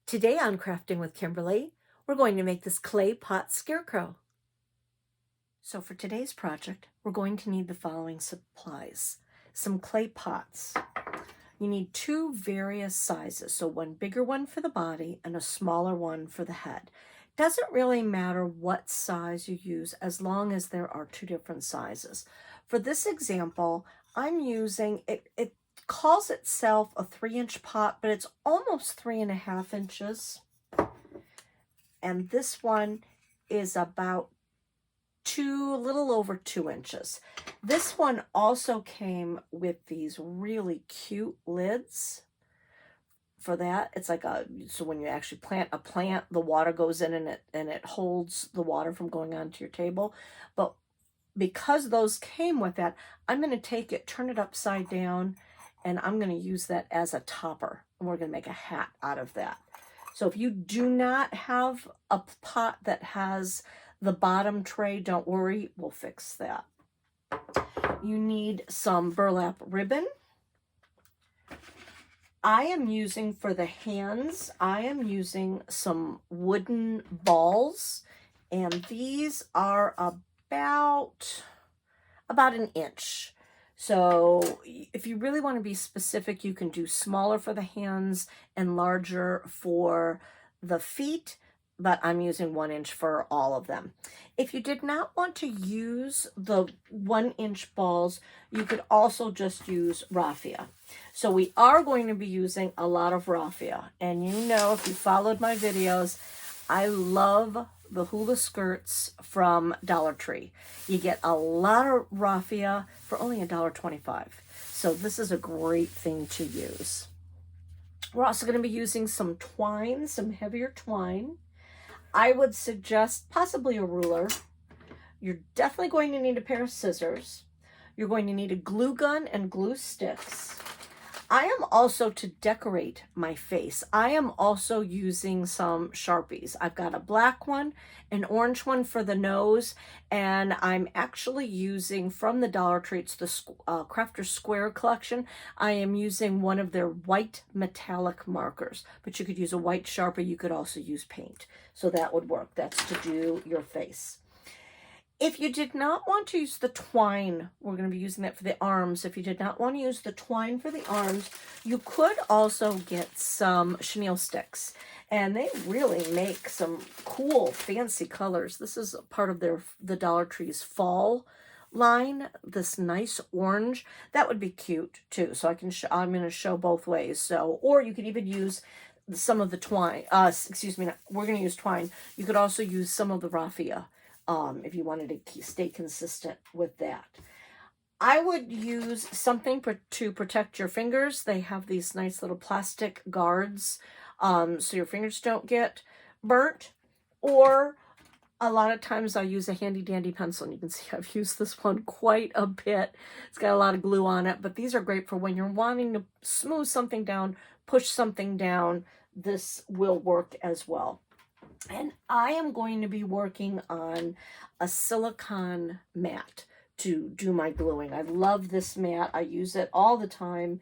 Today on Crafting with Kimberly, we're going to make this clay pot scarecrow. So for today's project, we're going to need the following supplies. Some clay pots. You need two various sizes, so one bigger one for the body and a smaller one for the head. Doesn't really matter what size you use as long as there are two different sizes. For this example, I'm using, it calls itself a 3-inch pot, but it's almost 3.5 inches. And this one is about a little over 2 inches. This one also came with these really cute lids for that. It's like so when you actually plant a plant, the water goes in and it holds the water from going onto your table. But because those came with that, I'm going to take it, turn it upside down, and I'm going to use that as a topper. And we're going to make a hat out of that. So if you do not have a pot that has the bottom tray, don't worry, we'll fix that. You need some burlap ribbon. I am using, for the hands, I am using some wooden balls, and these are about 1 inch. So if you really want to be specific, you can do smaller for the hands and larger for the feet, but I'm using 1 inch for all of them. If you did not want to use the 1-inch balls, you could also just use raffia. So we are going to be using a lot of raffia. And you know, if you followed my videos, I love the hula skirts from Dollar Tree. You get a lot of raffia for only $1.25. So this is a great thing to use. We're also going to be using some twine, some heavier twine. I would suggest possibly a ruler. You're definitely going to need a pair of scissors. You're going to need a glue gun and glue sticks. I am also, to decorate my face, I am also using some Sharpies. I've got a black one, an orange one for the nose, and I'm actually using from the Dollar Tree, it's the Crafter Square collection. I am using one of their white metallic markers, but you could use a white Sharpie. You could also use paint, so that would work. That's to do your face. If you did not want to use the twine, we're going to be using that for the arms. If you did not want to use the twine for the arms, you could also get some chenille sticks. And they really make some cool, fancy colors. This is part of the Dollar Tree's fall line, this nice orange. That would be cute too. So I'm going to show both ways. So, or you could even use some of the twine. We're going to use twine. You could also use some of the raffia. If you wanted to stay consistent with that. I would use something to protect your fingers. They have these nice little plastic guards so your fingers don't get burnt. Or a lot of times I use a handy dandy pencil, and you can see I've used this one quite a bit. It's got a lot of glue on it, but these are great for when you're wanting to smooth something down, push something down. This will work as well. And I am going to be working on a silicone mat to do my gluing. I love this mat. I use it all the time.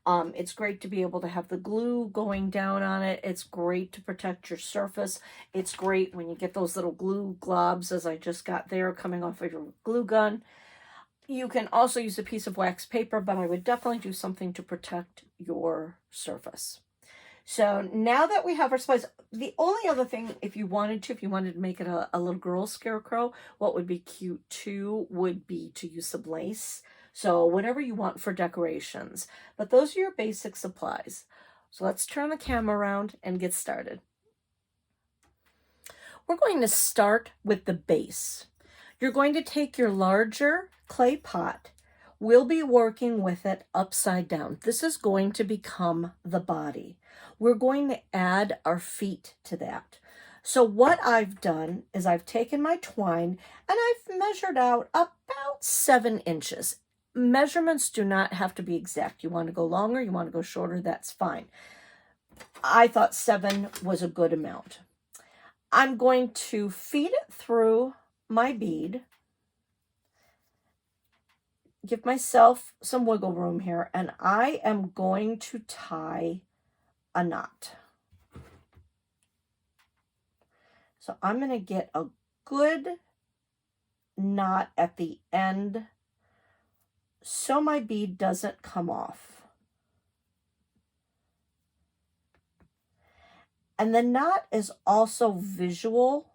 It's great to be able to have the glue going down on it. It's great to protect your surface. It's great when you get those little glue globs, as I just got there, coming off of your glue gun. You can also use a piece of wax paper, but I would definitely do something to protect your surface. So now that we have our supplies, the only other thing, if you wanted to make it a little girl scarecrow, what would be cute too would be to use some lace. So whatever you want for decorations. But those are your basic supplies. So let's turn the camera around and get started. We're going to start with the base. You're going to take your larger clay pot. We'll be working with it upside down. This is going to become the body. We're going to add our feet to that. So what I've done is I've taken my twine and I've measured out about 7 inches. Measurements do not have to be exact. You want to go longer, you want to go shorter, that's fine. I thought 7 was a good amount. I'm going to feed it through my bead. Give myself some wiggle room here, and I am going to tie a knot. So I'm going to get a good knot at the end so my bead doesn't come off. And the knot is also visual,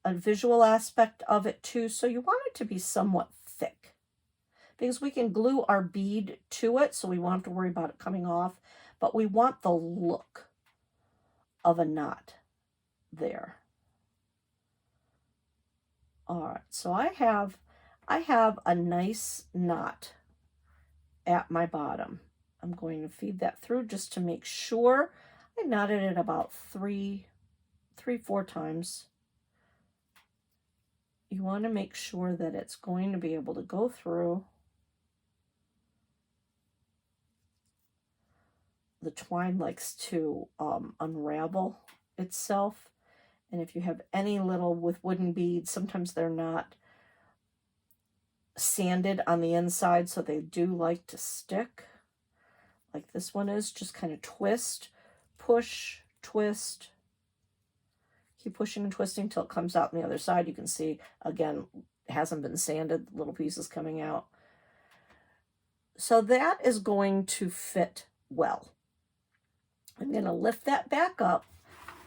a visual aspect of it too. So you want it to be somewhat thick because we can glue our bead to it, so we won't have to worry about it coming off, but we want the look of a knot there. All right, so I have a nice knot at my bottom. I'm going to feed that through just to make sure. I knotted it about three, 4 times. You want to make sure that it's going to be able to go through. The twine likes to unravel itself. And if you have any little with wooden beads, sometimes they're not sanded on the inside, so they do like to stick. Like this one is, just kind of twist, push, twist. Keep pushing and twisting until it comes out on the other side. You can see, again, it hasn't been sanded, little pieces coming out. So that is going to fit well. I'm going to lift that back up.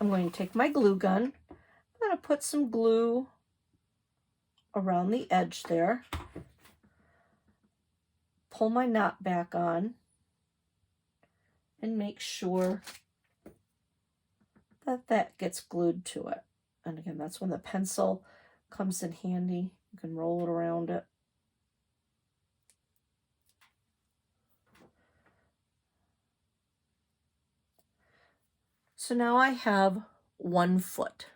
I'm going to take my glue gun. I'm going to put some glue around the edge there. Pull my knot back on and make sure that that gets glued to it. And again, that's when the pencil comes in handy. You can roll it around it. So now I have 1 foot.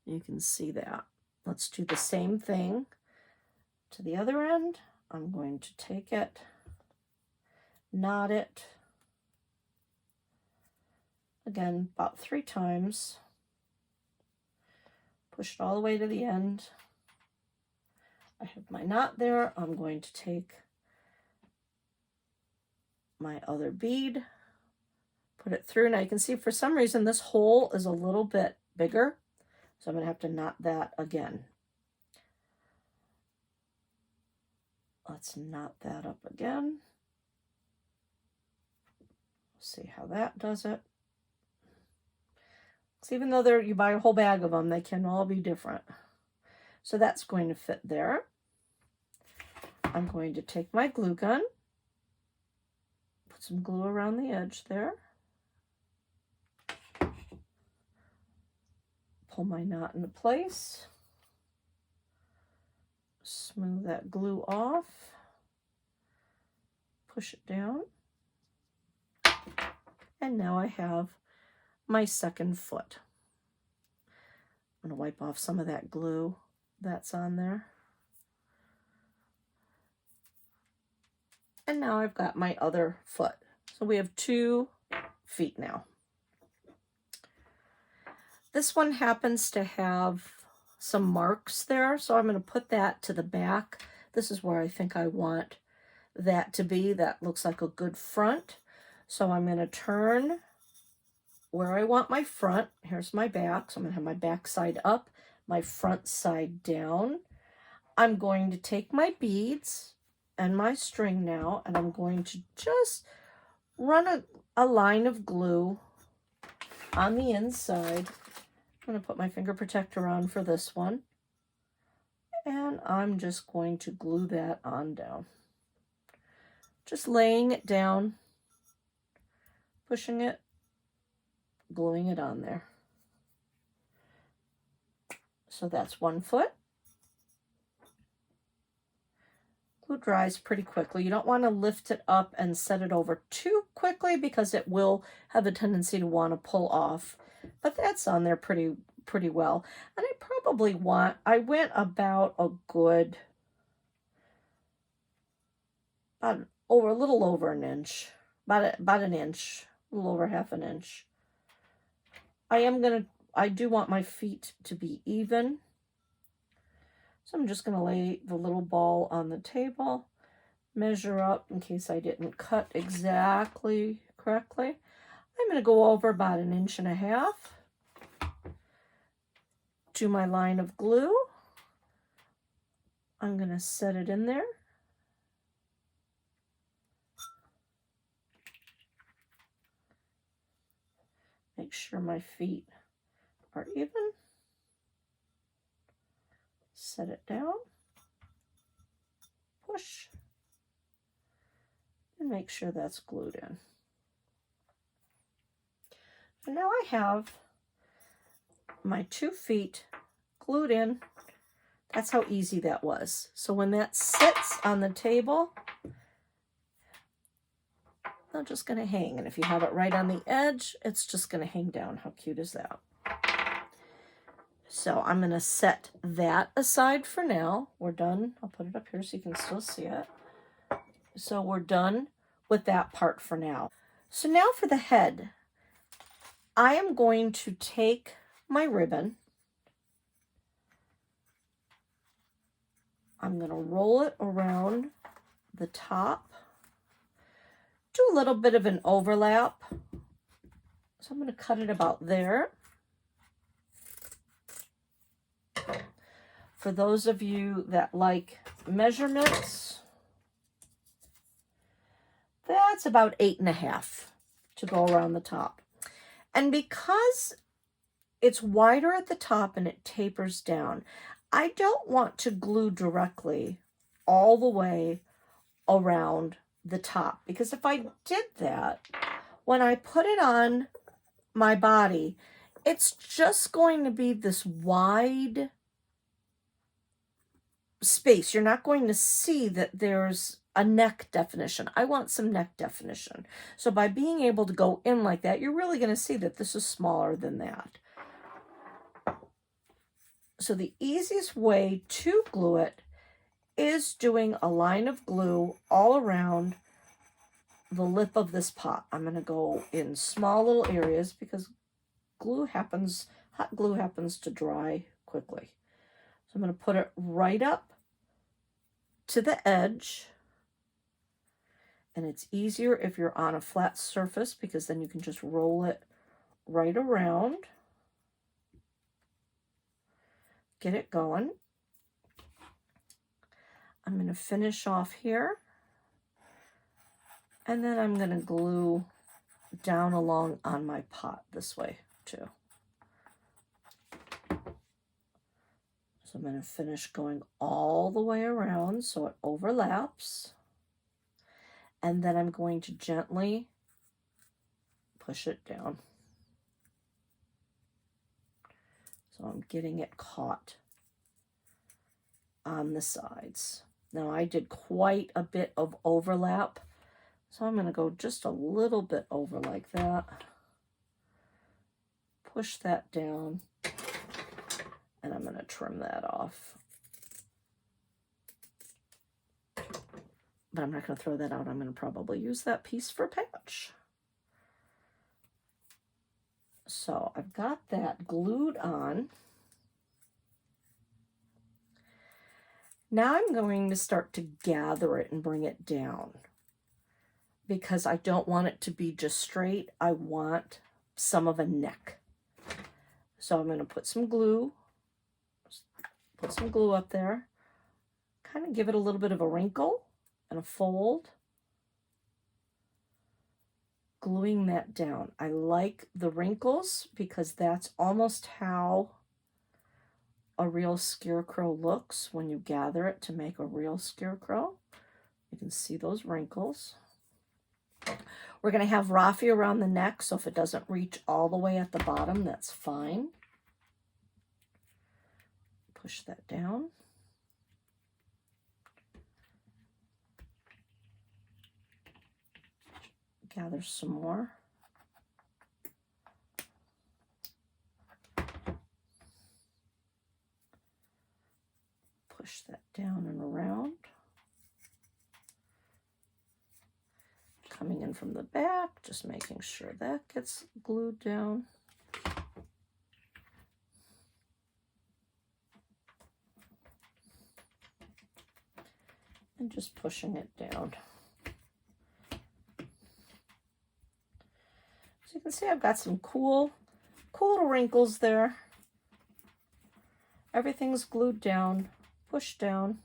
You can see that. Let's do the same thing to the other end. I'm going to take it, knot it, again, about 3 times. Push it all the way to the end. I have my knot there. I'm going to take my other bead, put it through. Now you can see for some reason this hole is a little bit bigger, so I'm going to have to knot that again. Let's knot that up again. See how that does it. So even though you buy a whole bag of them, they can all be different. So that's going to fit there. I'm going to take my glue gun, put some glue around the edge there. Pull my knot into place. Smooth that glue off. Push it down. And now I have my 2nd foot. I'm going to wipe off some of that glue that's on there. And now I've got my other foot. So we have 2 feet now. This one happens to have some marks there, so I'm going to put that to the back. This is where I think I want that to be. That looks like a good front. So I'm going to turn where I want my front. Here's my back. So I'm going to have my back side up, my front side down. I'm going to take my beads and my string now, and I'm going to just run a line of glue on the inside. I'm going to put my finger protector on for this one, and I'm just going to glue that on down. Just laying it down, pushing it, gluing it on there. So that's 1 foot. Glue dries pretty quickly. You don't want to lift it up and set it over too quickly because it will have a tendency to want to pull off. But that's on there pretty well. And I went about a good, a little over an inch, about an inch, a little over half an inch. I do want my feet to be even. So I'm just going to lay the little ball on the table, measure up in case I didn't cut exactly correctly. I'm going to go over about 1.5 inches. do my line of glue. I'm going to set it in there. Make sure my feet are even. Set it down. Push. And make sure that's glued in. So now I have my 2 feet glued in. That's how easy that was. So when that sits on the table, they're just going to hang. And if you have it right on the edge, it's just going to hang down. How cute is that? So I'm going to set that aside for now. We're done. I'll put it up here so you can still see it. So we're done with that part for now. So now for the head, I am going to take my ribbon. I'm going to roll it around the top. Do a little bit of an overlap. So I'm going to cut it about there. For those of you that like measurements, that's about 8.5 to go around the top. And because it's wider at the top and it tapers down, I don't want to glue directly all the way around the top, because if I did that, when I put it on my body, it's just going to be this wide space. You're not going to see that there's a neck definition. I want some neck definition. So by being able to go in like that, you're really going to see that this is smaller than that. So the easiest way to glue it is doing a line of glue all around the lip of this pot. I'm going to go in small little areas because hot glue happens to dry quickly. So I'm going to put it right up to the edge. And it's easier if you're on a flat surface because then you can just roll it right around. Get it going. I'm going to finish off here. And then I'm going to glue down along on my pot this way too. So I'm going to finish going all the way around so it overlaps. And then I'm going to gently push it down. So I'm getting it caught on the sides. Now I did quite a bit of overlap, so I'm going to go just a little bit over like that. Push that down, and I'm going to trim that off. But I'm not going to throw that out. I'm going to probably use that piece for a patch. So I've got that glued on. Now I'm going to start to gather it and bring it down because I don't want it to be just straight. I want some of a neck. So I'm going to put some glue up there, kind of give it a little bit of a wrinkle and a fold. Gluing that down. I like the wrinkles because that's almost how a real scarecrow looks when you gather it to make a real scarecrow. You can see those wrinkles. We're going to have raffia around the neck, so if it doesn't reach all the way at the bottom, that's fine. Push that down. Gather some more. Push that down and around. Coming in from the back, just making sure that gets glued down. And just pushing it down. So you can see I've got some cool little wrinkles there. everything's glued down, pushed down.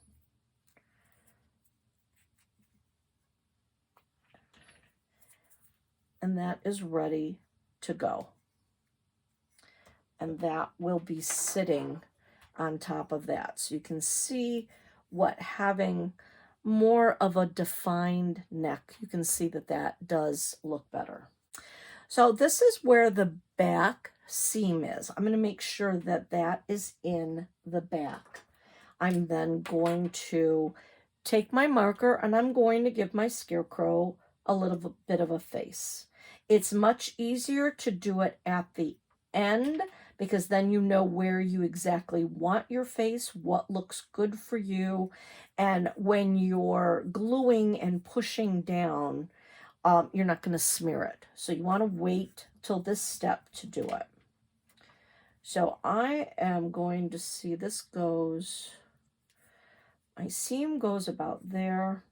And that is ready to go. And that will be sitting on top of that. So you can see what having more of a defined neck, you can see that that does look better. So this is where the back seam is. I'm going to make sure that that is in the back. I'm then going to take my marker and I'm going to give my Scarecrow a little bit of a face. It's much easier to do it at the end because then you know where you exactly want your face, what looks good for you. And when you're gluing and pushing down, you're not going to smear it. So you want to wait till this step to do it. So I am going to see this goes, my seam goes about there.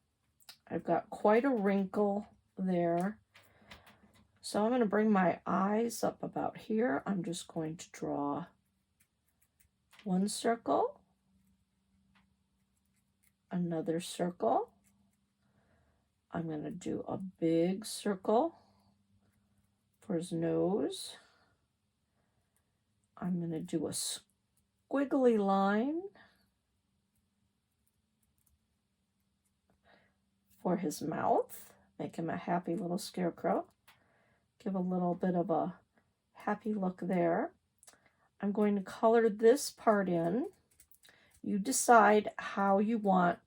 I've got quite a wrinkle there. So I'm going to bring my eyes up about here. I'm just going to draw one circle, another circle. I'm going to do a big circle for his nose. I'm going to do a squiggly line for his mouth, make him a happy little scarecrow. Give a little bit of a happy look there. I'm going to color this part in. You decide how you want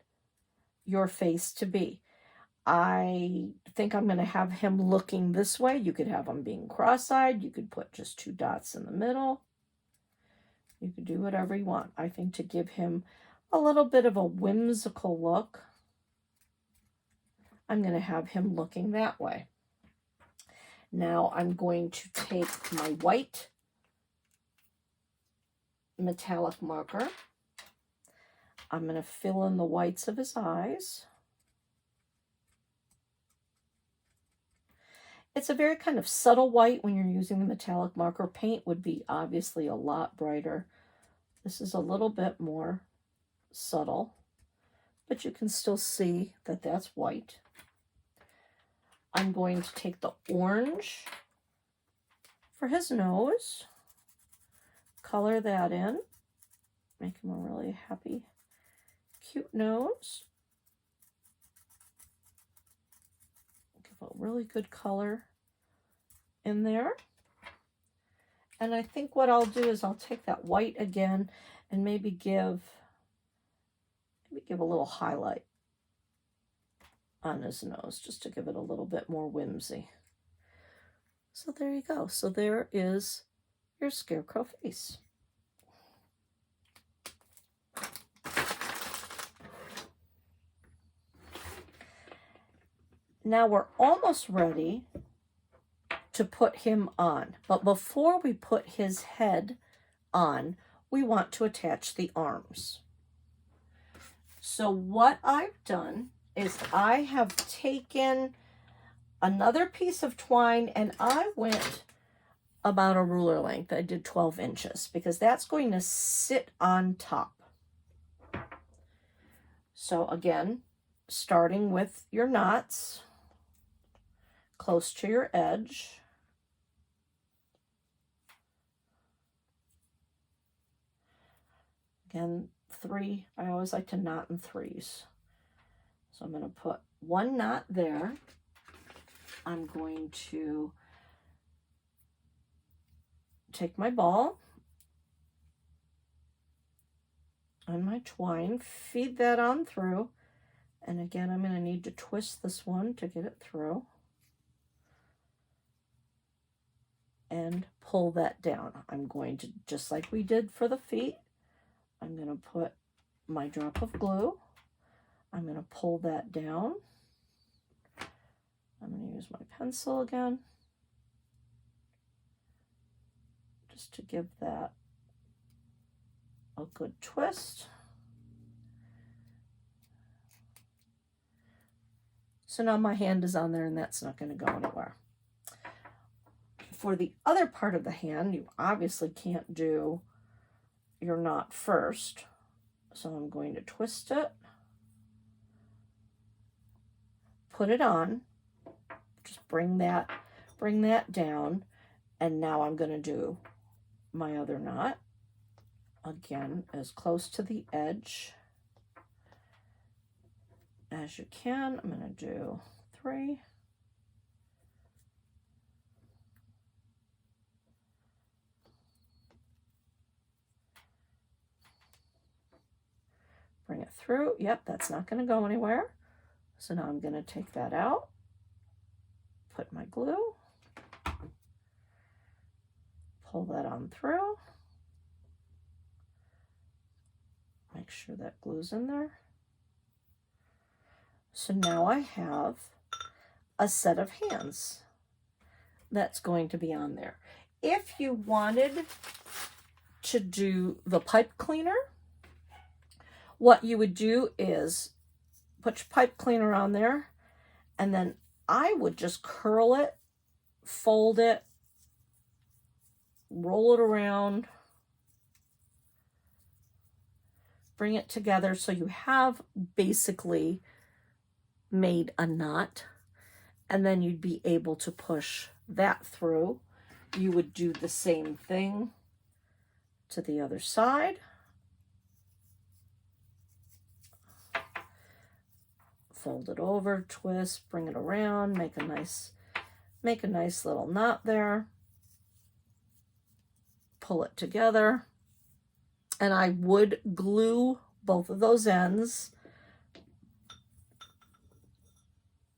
your face to be. I think I'm going to have him looking this way. You could have him being cross-eyed. You could put just 2 dots in the middle. You could do whatever you want. I think to give him a little bit of a whimsical look, I'm going to have him looking that way. Now I'm going to take my white metallic marker. I'm going to fill in the whites of his eyes. It's a very kind of subtle white when you're using the metallic marker. Paint would be obviously a lot brighter. This is a little bit more subtle, but you can still see that that's white. I'm going to take the orange for his nose, color that in, make him a really happy, cute nose. Give a really good color in there. And I think what I'll do is I'll take that white again and maybe give a little highlight on his nose, just to give it a little bit more whimsy. So there you go. So there is your Scarecrow face. Now we're almost ready to put him on. But before we put his head on, we want to attach the arms. So what I've done is I have taken another piece of twine and I went about a ruler length. I did 12 inches because that's going to sit on top. So again, starting with your knots close to your edge. Again, 3, I always like to knot in 3s. So I'm going to put 1 knot there. I'm going to take my ball and my twine, feed that on through. And again, I'm going to need to twist this one to get it through. And pull that down. I'm going to, just like we did for the feet, I'm going to put my drop of glue. I'm going to pull that down. I'm going to use my pencil again, just to give that a good twist. So now my hand is on there and that's not going to go anywhere. For the other part of the hand, you obviously can't do your knot first. So I'm going to twist it, put it on, just bring that down, and now I'm going to do my other knot. Again, as close to the edge as you can. I'm going to do 3. Bring it through. Yep, that's not going to go anywhere. So now I'm going to take that out, put my glue, pull that on through, make sure that glue's in there. So now I have a set of hands that's going to be on there. If you wanted to do the pipe cleaner, what you would do is put your pipe cleaner on there, and then I would just curl it, fold it, roll it around, bring it together so you have basically made a knot, and then you'd be able to push that through. You would do the same thing to the other side. Fold it over, twist, bring it around, make a nice little knot there. Pull it together. And I would glue both of those ends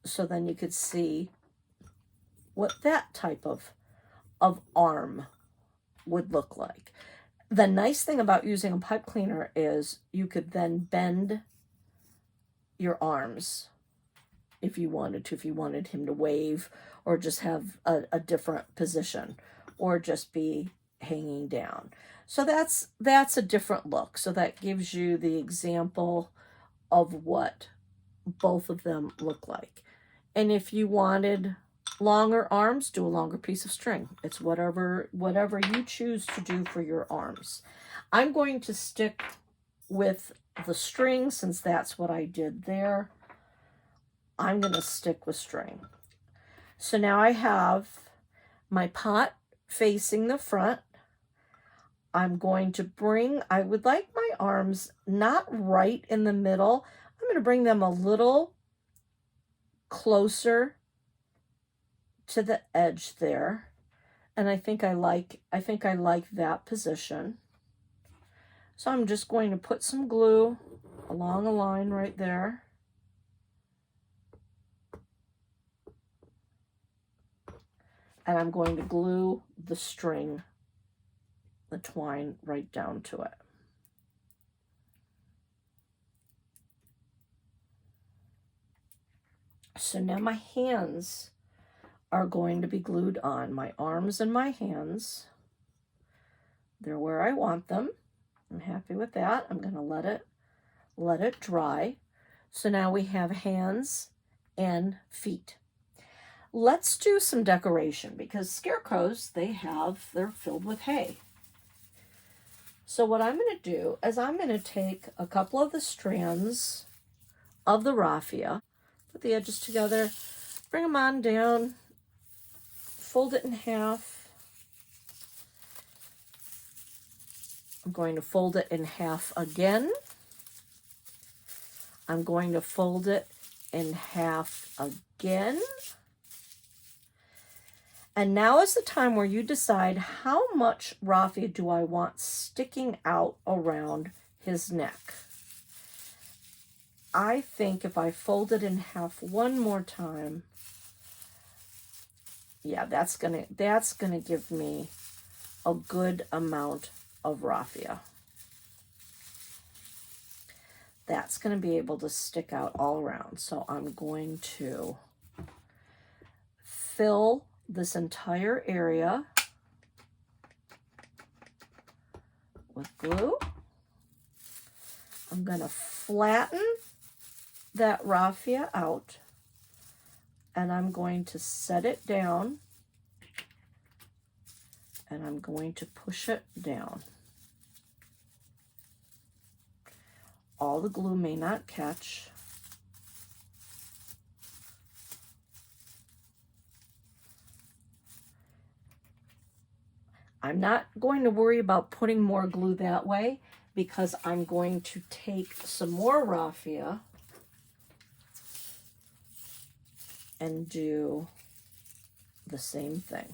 so then you could see what that type of arm would look like. The nice thing about using a pipe cleaner is you could then bend your arms if you wanted to, if you wanted him to wave or just have a different position or just be hanging down. So that's a different look. So that gives you the example of what both of them look like. And if you wanted longer arms, do a longer piece of string. It's whatever you choose to do for your arms. I'm going to stick with the string since that's what I did there. I'm going to stick with string. So now I have my pot facing the front. I'm going to I would like my arms not right in the middle. I'm going to bring them a little closer to the edge there. And I think I like that position. So I'm just going to put some glue along a line right there. And I'm going to glue the string, the twine, right down to it. So now my hands are going to be glued on. My arms and my hands, they're where I want them. I'm happy with that. I'm going to let it dry. So now we have hands and feet. Let's do some decoration because scarecrows, they're filled with hay. So what I'm going to do is I'm going to take a couple of the strands of the raffia, put the edges together, bring them on down, fold it in half. I'm going to fold it in half again. I'm going to fold it in half again. And now is the time where you decide how much raffia do I want sticking out around his neck. I think if I fold it in half one more time, yeah, that's gonna give me a good amount of raffia. That's going to be able to stick out all around. So I'm going to fill this entire area with glue. I'm going to flatten that raffia out and I'm going to set it down and I'm going to push it down. All the glue may not catch. I'm not going to worry about putting more glue that way because I'm going to take some more raffia and do the same thing.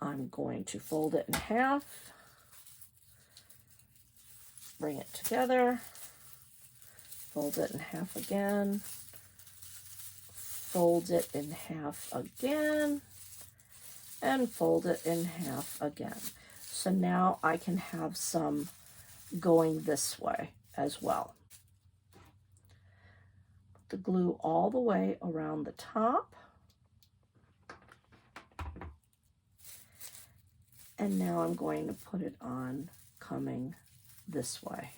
I'm going to fold it in half, bring it together, fold it in half again, fold it in half again, and fold it in half again. So now I can have some going this way as well. Put the glue all the way around the top. And now I'm going to put it on coming this way.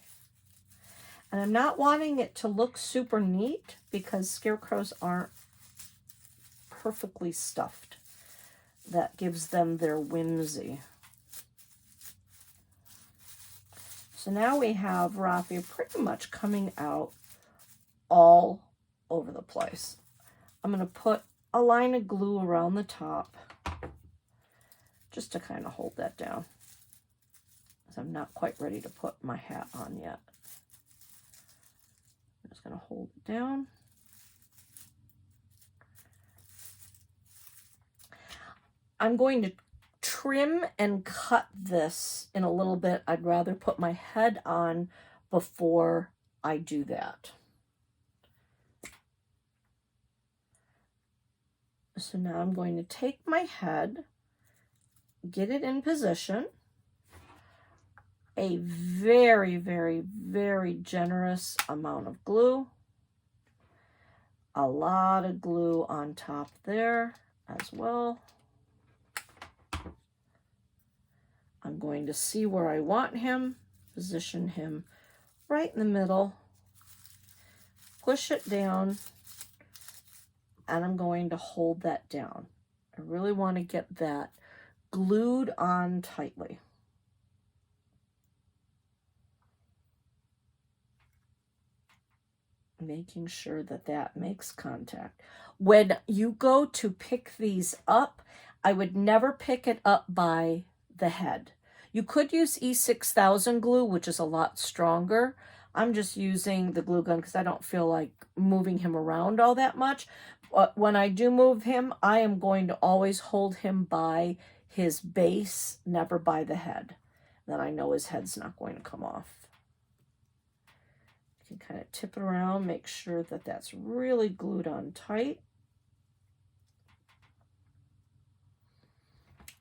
And I'm not wanting it to look super neat because scarecrows aren't perfectly stuffed. That gives them their whimsy. So now we have raffia pretty much coming out all over the place. I'm going to put a line of glue around the top just to kind of hold that down, because I'm not quite ready to put my hat on yet. I'm just going to hold it down. I'm going to trim and cut this in a little bit. I'd rather put my head on before I do that. So now I'm going to take my head, get it in position. A very, very, very generous amount of glue. A lot of glue on top there as well. I'm going to see where I want him, position him right in the middle, push it down, and I'm going to hold that down. I really want to get that glued on tightly. Making sure that that makes contact. When you go to pick these up, I would never pick it up by the head. You could use E6000 glue, which is a lot stronger. I'm just using the glue gun because I don't feel like moving him around all that much. But when I do move him, I am going to always hold him by his base, never by the head. Then I know his head's not going to come off. You can kind of tip it around, make sure that that's really glued on tight.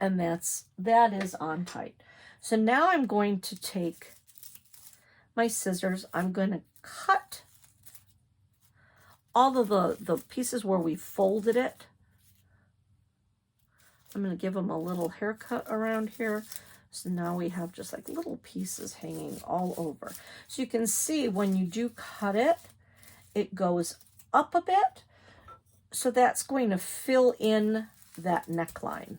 And that is on tight. So now I'm going to take my scissors. I'm going to cut all of the pieces where we folded it. I'm going to give them a little haircut around here. So now we have just like little pieces hanging all over. So you can see when you do cut it, it goes up a bit. So that's going to fill in that neckline.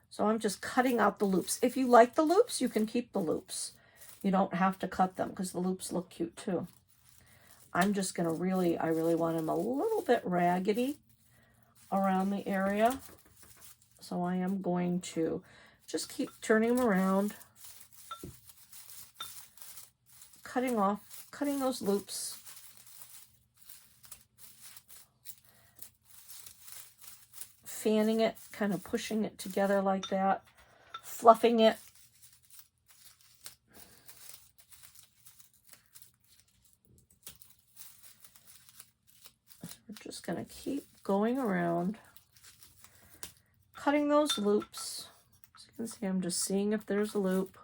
So I'm just cutting out the loops. If you like the loops, you can keep the loops. You don't have to cut them because the loops look cute too. I'm just going to I really want him a little bit raggedy around the area. So I am going to just keep turning them around, cutting those loops. Fanning it, kind of pushing it together like that, fluffing it. So we're just going to keep going around, cutting those loops. As you can see, I'm just seeing if there's a loop,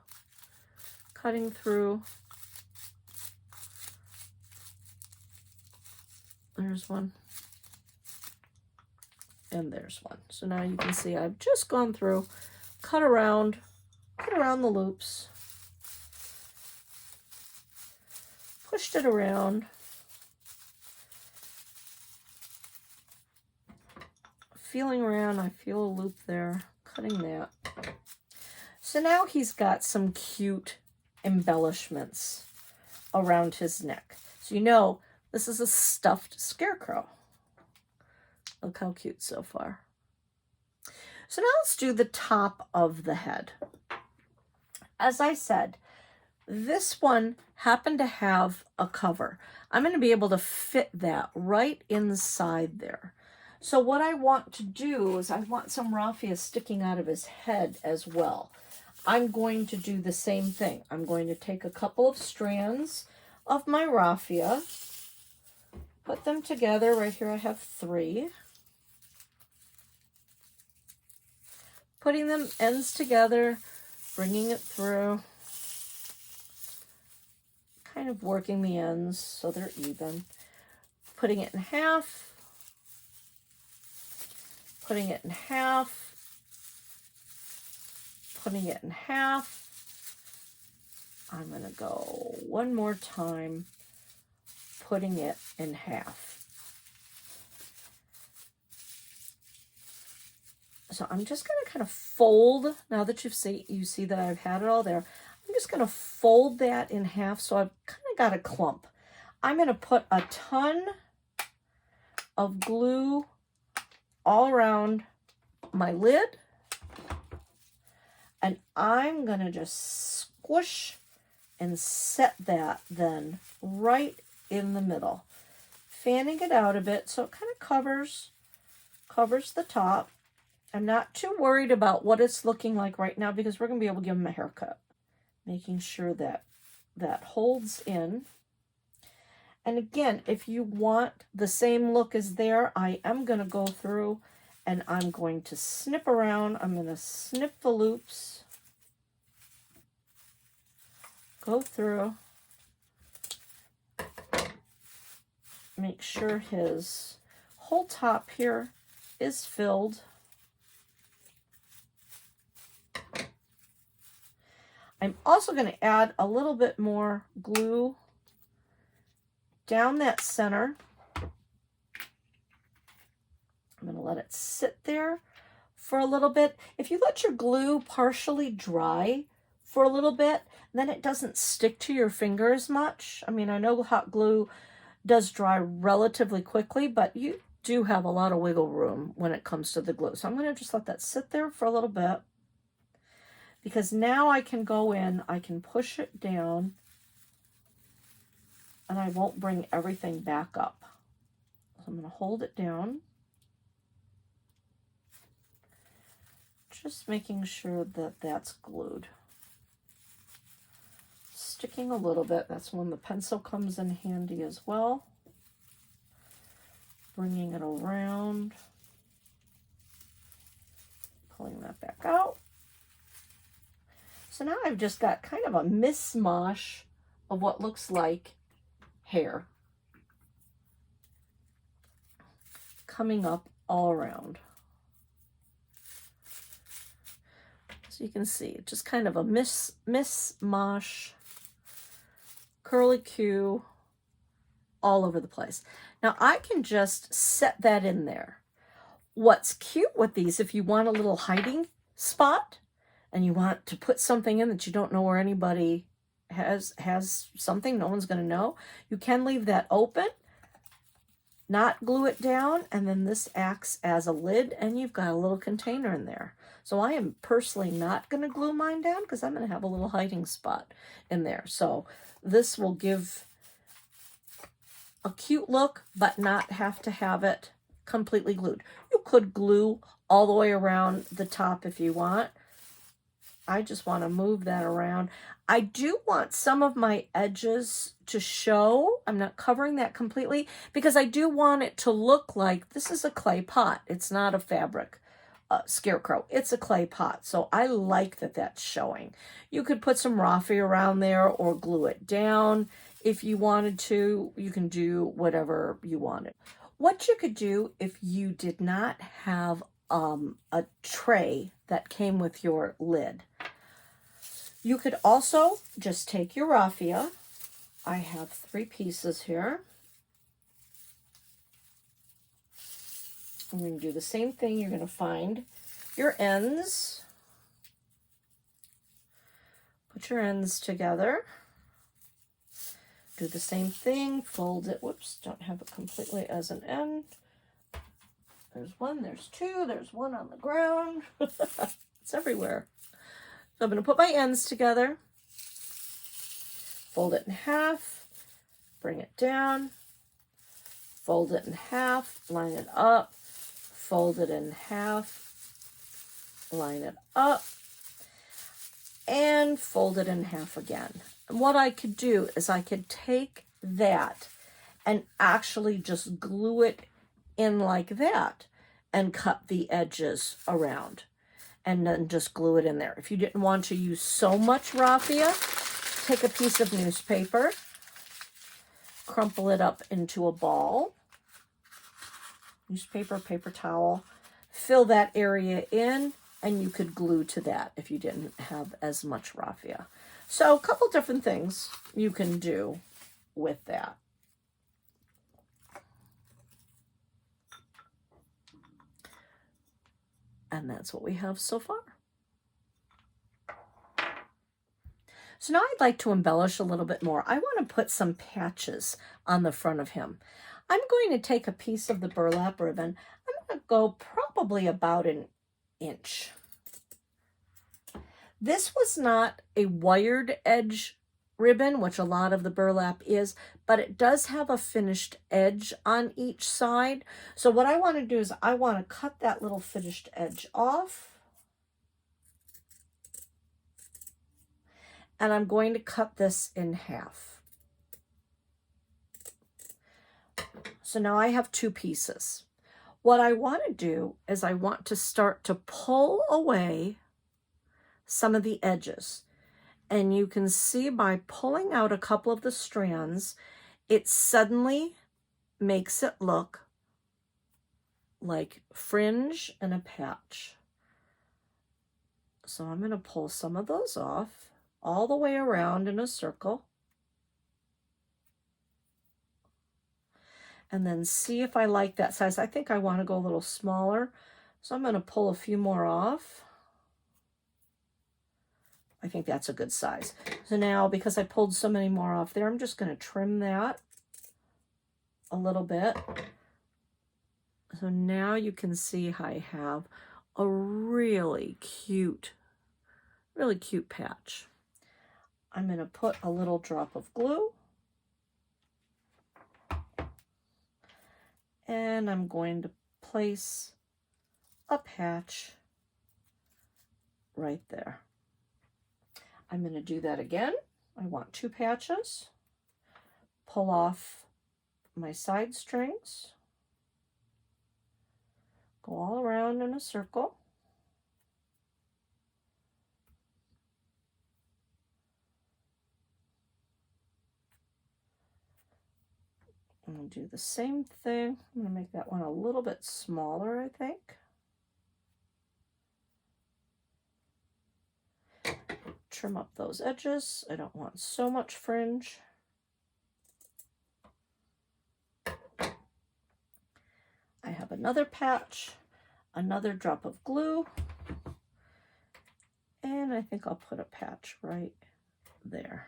cutting through. There's one. And there's one. So now you can see I've just gone through, cut around the loops, pushed it around, feeling around, I feel a loop there, cutting that. So now he's got some cute embellishments around his neck. So you know this is a stuffed scarecrow. Look how cute so far. So now let's do the top of the head. As I said, this one happened to have a cover. I'm going to be able to fit that right inside there. So what I want to do is I want some raffia sticking out of his head as well. I'm going to do the same thing. I'm going to take a couple of strands of my raffia, put them together. Right here I have 3. Putting them ends together, bringing it through, kind of working the ends so they're even, putting it in half, putting it in half, putting it in half. I'm going to go one more time, putting it in half. So I'm just going to kind of fold, now that you see that I've had it all there, I'm just going to fold that in half so I've kind of got a clump. I'm going to put a ton of glue all around my lid, and I'm going to just squish and set that then right in the middle, fanning it out a bit so it kind of covers the top. I'm not too worried about what it's looking like right now because we're going to be able to give him a haircut. Making sure that that holds in. And again, if you want the same look as there, I am going to go through and I'm going to snip around. I'm going to snip the loops, go through, make sure his whole top here is filled. I'm also going to add a little bit more glue down that center. I'm going to let it sit there for a little bit. If you let your glue partially dry for a little bit, then it doesn't stick to your finger as much. I mean, I know hot glue does dry relatively quickly, but you do have a lot of wiggle room when it comes to the glue. So I'm going to just let that sit there for a little bit, because now I can go in, I can push it down, and I won't bring everything back up. So I'm going to hold it down, just making sure that that's glued. Sticking a little bit, that's when the pencil comes in handy as well. Bringing it around, pulling that back out. So now I've just got kind of a mishmash of what looks like hair coming up all around. So you can see just kind of a mishmash, curly Q all over the place. Now I can just set that in there. What's cute with these, if you want a little hiding spot, and you want to put something in that you don't know where anybody has something, no one's going to know, you can leave that open, not glue it down, and then this acts as a lid, and you've got a little container in there. So I am personally not going to glue mine down because I'm going to have a little hiding spot in there. So this will give a cute look, but not have to have it completely glued. You could glue all the way around the top if you want. I just want to move that around. I do want some of my edges to show. I'm not covering that completely because I do want it to look like this is a clay pot. It's not a fabric scarecrow. It's a clay pot. So I like that that's showing. You could put some raffia around there or glue it down. If you wanted to, you can do whatever you wanted. What you could do if you did not have a tray that came with your lid, you could also just take your raffia. I have 3 pieces here. I'm going to do the same thing. You're going to find your ends, Put your ends together. Do the same thing, fold it. Whoops, don't have it completely as an end. There's one, there's two, there's one on the ground. It's everywhere. So I'm going to put my ends together, fold it in half, bring it down, fold it in half, line it up, fold it in half, line it up, and fold it in half again. And what I could do is I could take that and actually just glue it in like that and cut the edges around and then just glue it in there. If you didn't want to use so much raffia, take a piece of newspaper, crumple it up into a ball, newspaper, paper towel, fill that area in, and you could glue to that if you didn't have as much raffia. So a couple different things you can do with that. And that's what we have so far. So now I'd like to embellish a little bit more. I want to put some patches on the front of him. I'm going to take a piece of the burlap ribbon. I'm going to go probably about an inch. This was not a wired edge ribbon, which a lot of the burlap is, but it does have a finished edge on each side. So what I want to do is I want to cut that little finished edge off. And I'm going to cut this in half. So now I have two pieces. What I want to do is I want to start to pull away some of the edges. And you can see by pulling out a couple of the strands, it suddenly makes it look like fringe and a patch. So I'm going to pull some of those off all the way around in a circle. And then see if I like that size. I think I want to go a little smaller. So I'm going to pull a few more off. I think that's a good size. So now, because I pulled so many more off there, I'm just going to trim that a little bit. So now you can see how I have a really cute patch. I'm going to put a little drop of glue. And I'm going to place a patch right there. I'm going to do that again. I want two patches. Pull off my side strings. Go all around in a circle. I'm going to do the same thing. I'm going to make that one a little bit smaller, I think. Trim up those edges. I don't want so much fringe. I have another patch, another drop of glue, and I think I'll put a patch right there.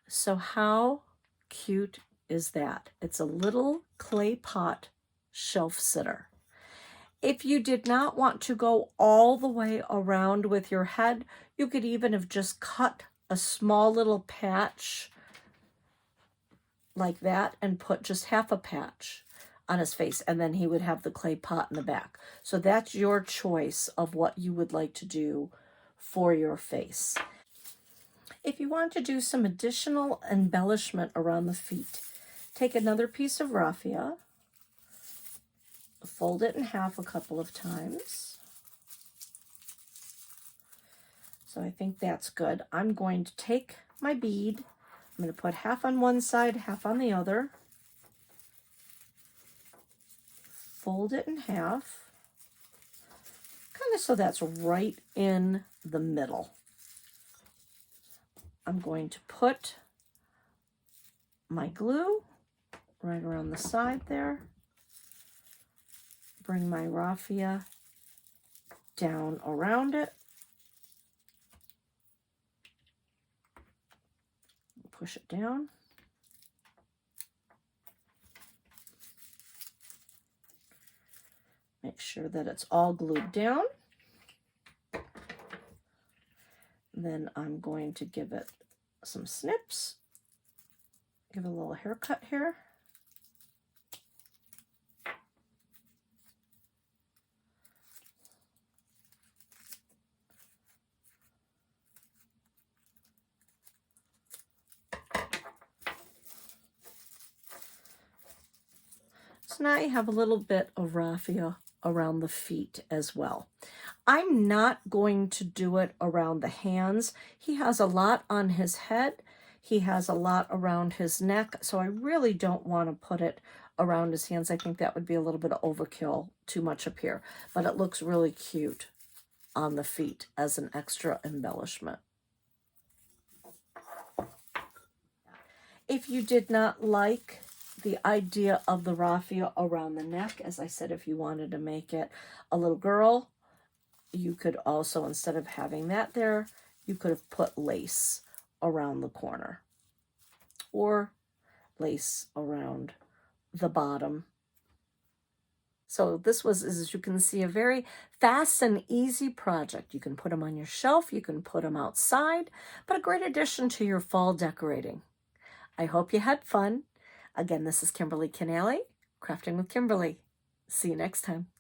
So how cute is that? It's a little clay pot shelf sitter. If you did not want to go all the way around with your head, you could even have just cut a small little patch like that and put just half a patch on his face, and then he would have the clay pot in the back. So that's your choice of what you would like to do for your face. If you want to do some additional embellishment around the feet, take another piece of raffia, fold it in half a couple of times. So I think that's good. I'm going to take my bead. I'm going to put half on one side, half on the other. Fold it in half, kind of so that's right in the middle. I'm going to put my glue right around the side there. bring my raffia down around it. Push it down. Make sure that it's all glued down. Then I'm going to give it some snips. Give it a little haircut here. So now you have a little bit of raffia around the feet as well. I'm not going to do it around the hands. He has a lot on his head. He has a lot around his neck, so I really don't want to put it around his hands. I think that would be a little bit of overkill, too much up here, but it looks really cute on the feet as an extra embellishment. If you did not like the idea of the raffia around the neck, as I said, if you wanted to make it a little girl, you could also, instead of having that there, you could have put lace around the corner or lace around the bottom. So this was, as you can see, a very fast and easy project. You can put them on your shelf, you can put them outside, but a great addition to your fall decorating. I hope you had fun. Again, this is Kimberly Canale, Crafting with Kimberly. See you next time.